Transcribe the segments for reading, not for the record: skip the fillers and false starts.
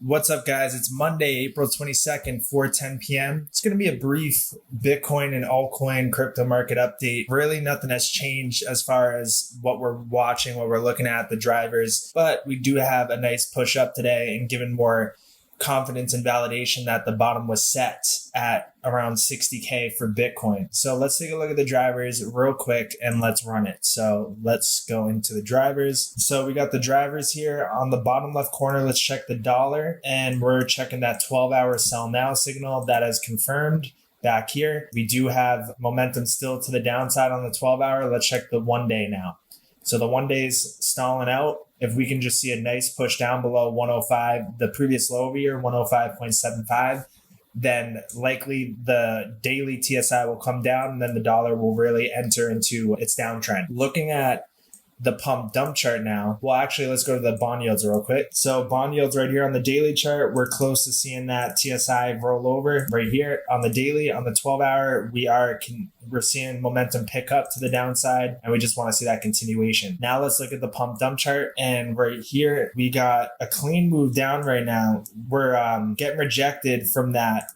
What's up, guys? It's Monday, April 22nd, 4:10 p.m. It's going to be a brief Bitcoin and altcoin crypto market update. Really, nothing has changed as far as what we're watching, what we're looking at, the drivers. But we do have a nice push up today and given more confidence and validation that the bottom was set at around 60K for Bitcoin. So let's take a look at the drivers real quick and let's run it. So let's go into the drivers. So we got the drivers here on the bottom left corner. Let's check the dollar, and we're checking that 12-hour sell now signal that is confirmed. Back here, we do have momentum still to the downside on the 12-hour. Let's check the 1 day now. So the 1 day's stalling out. If we can just see a nice push down below 105, the previous low over here, 105.75, then likely the daily TSI will come down and then the dollar will really enter into its downtrend. Looking at the pump dump chart now. Well, actually, let's go to the bond yields real quick. So bond yields right here on the daily chart, we're close to seeing that TSI roll over right here on the daily. On the 12-hour, we're seeing momentum pick up to the downside, and we just want to see that continuation. Now let's look at the pump dump chart, and right here we got a clean move down right now. We're getting rejected from that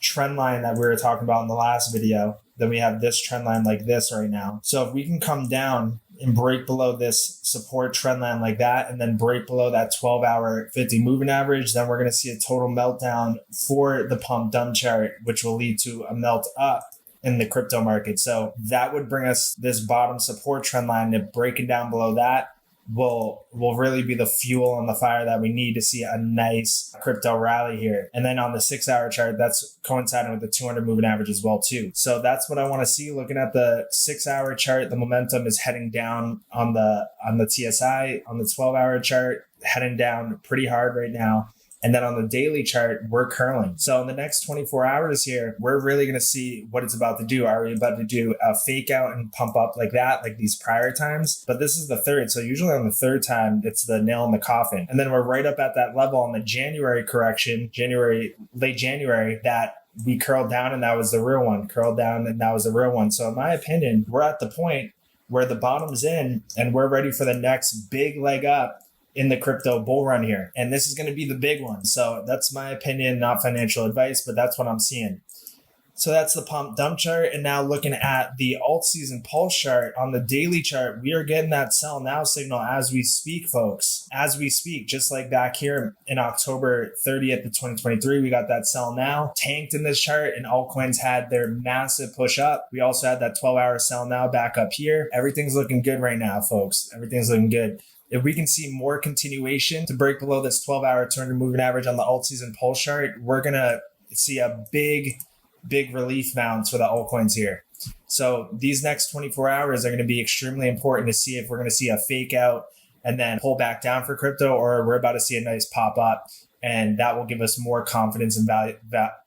trend line that we were talking about in the last video. Then we have this trend line like this right now. So if we can come down and break below this support trend line like that, and then break below that 12-hour 50 moving average, then we're going to see a total meltdown for the pump dump chart, which will lead to a melt up in the crypto market. So that would bring us this bottom support trend line to breaking down below that will really be the fuel on the fire that we need to see a nice crypto rally here. And then on the 6-hour chart, that's coinciding with the 200 moving average as well too. So that's what I want to see. Looking at the 6-hour chart, the momentum is heading down on the TSI. On the 12-hour chart, heading down pretty hard right now. And then on the daily chart, we're curling. So in the next 24 hours here, we're really going to see what it's about to do. Are we about to do a fake out and pump up like that, like these prior times? But this is the third. So usually on the third time, it's the nail in the coffin. And then we're right up at that level on the January correction, late January, that we curled down and that was the real one. Curled down and that was the real one. So in my opinion, we're at the point where the bottom's in and we're ready for the next big leg up in the crypto bull run here. And this is going to be the big one. So that's my opinion, not financial advice, but that's what I'm seeing. So that's the pump dump chart. And now looking at the alt season pulse chart on the daily chart, we are getting that sell now signal as we speak, folks. As we speak, just like back here in October 30th of 2023, we got that sell now tanked in this chart, and altcoins had their massive push up. We also had that 12-hour sell now back up here. Everything's looking good right now, folks. Everything's looking good. If we can see more continuation to break below this 12-hour 200 moving average on the alt season pulse chart, we're going to see a big relief bounce for the altcoins here. So these next 24 hours are going to be extremely important to see if we're going to see a fake out and then pull back down for crypto, or we're about to see a nice pop up. And that will give us more confidence and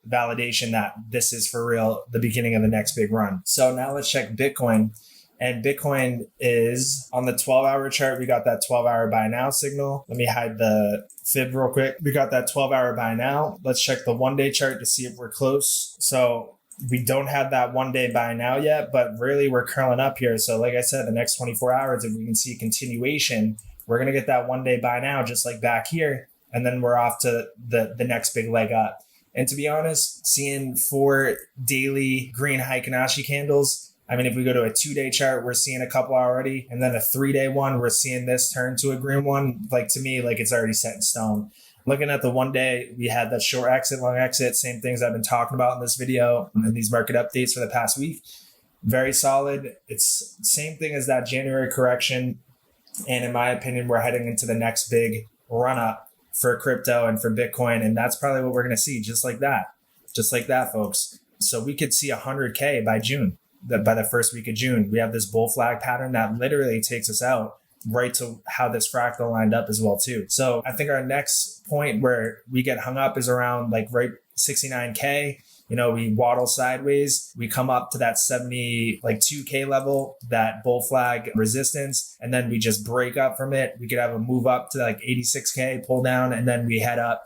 validation that this is for real, the beginning of the next big run. So now let's check Bitcoin. And Bitcoin is on the 12-hour chart. We got that 12-hour buy now signal. Let me hide the fib real quick. We got that 12-hour buy now. Let's check the 1 day chart to see if we're close. So we don't have that 1 day buy now yet, but really we're curling up here. So like I said, the next 24 hours, if we can see continuation, we're going to get that 1 day buy now, just like back here. And then we're off to the next big leg up. And to be honest, seeing 4 daily green Heikenhashi candles, I mean, if we go to a 2-day chart, we're seeing a couple already. And then a 3-day one, we're seeing this turn to a green one. Like, to me, like it's already set in stone. Looking at the 1 day, we had that short exit, long exit, same things I've been talking about in this video and these market updates for the past week. Very solid. It's same thing as that January correction. And in my opinion, we're heading into the next big run up for crypto and for Bitcoin. And that's probably what we're going to see, just like that, folks. So we could see 100K by June. By the first week of June, we have this bull flag pattern that literally takes us out right to how this fractal lined up as well too. So I think our next point where we get hung up is around like right 69K. You know, we waddle sideways, we come up to that 2K level, that bull flag resistance, and then we just break up from it. We could have a move up to like 86K, pull down, and then we head up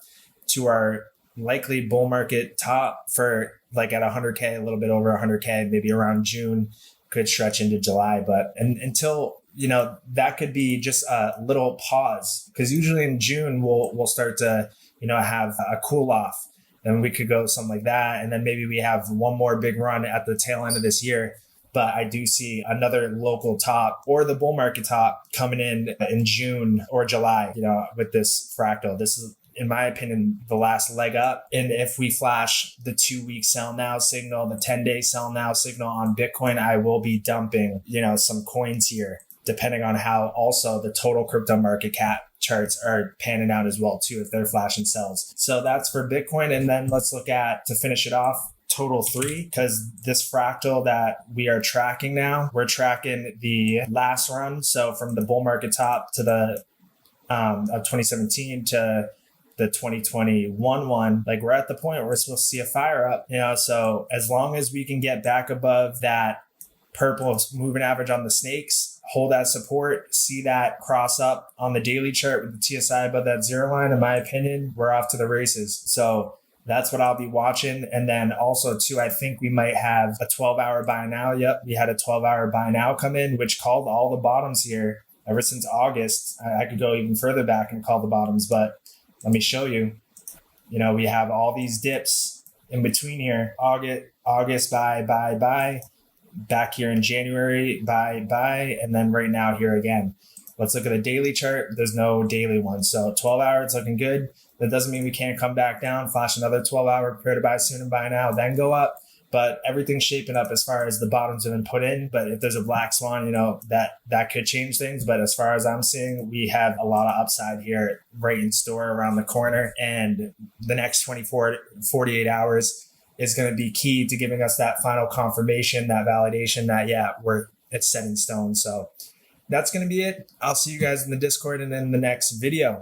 to our likely bull market top for like at 100K, a little bit over 100K, maybe around June, could stretch into July. But until, you know, that could be just a little pause, because usually in June we'll start to have a cool off. Then we could go something like that. And then maybe we have one more big run at the tail end of this year. But I do see another local top or the bull market top coming in June or July, with this fractal. This is, in my opinion, the last leg up. And if we flash the 2-week sell now signal, the 10-day sell now signal on Bitcoin, I will be dumping, some coins here, depending on how also the total crypto market cap charts are panning out as well too, if they're flashing sells. So that's for Bitcoin. And then let's look at, to finish it off, total 3, because this fractal that we are tracking now, we're tracking the last run. So from the bull market top to the of 2017 to the 2021 one, like we're at the point where we're supposed to see a fire up, so as long as we can get back above that purple moving average on the snakes, hold that support, see that cross up on the daily chart with the TSI above that 0 line, in my opinion, we're off to the races. So that's what I'll be watching. And then also too, I think we might have a 12-hour buy now. Yep, we had a 12-hour buy now come in, which called all the bottoms here ever since August. I could go even further back and call the bottoms, but let me show you. We have all these dips in between here. August buy. Back here in January, buy, and then right now here again. Let's look at the daily chart. There's no daily one. So 12 hour, it's looking good. That doesn't mean we can't come back down, flash another 12-hour, prepare to buy soon and buy now, then go up. But everything's shaping up as far as the bottoms have been put in. But if there's a black swan, that could change things. But as far as I'm seeing, we have a lot of upside here right in store around the corner. And the next 48 hours is going to be key to giving us that final confirmation, that validation that, it's set in stone. So that's going to be it. I'll see you guys in the Discord and then the next video.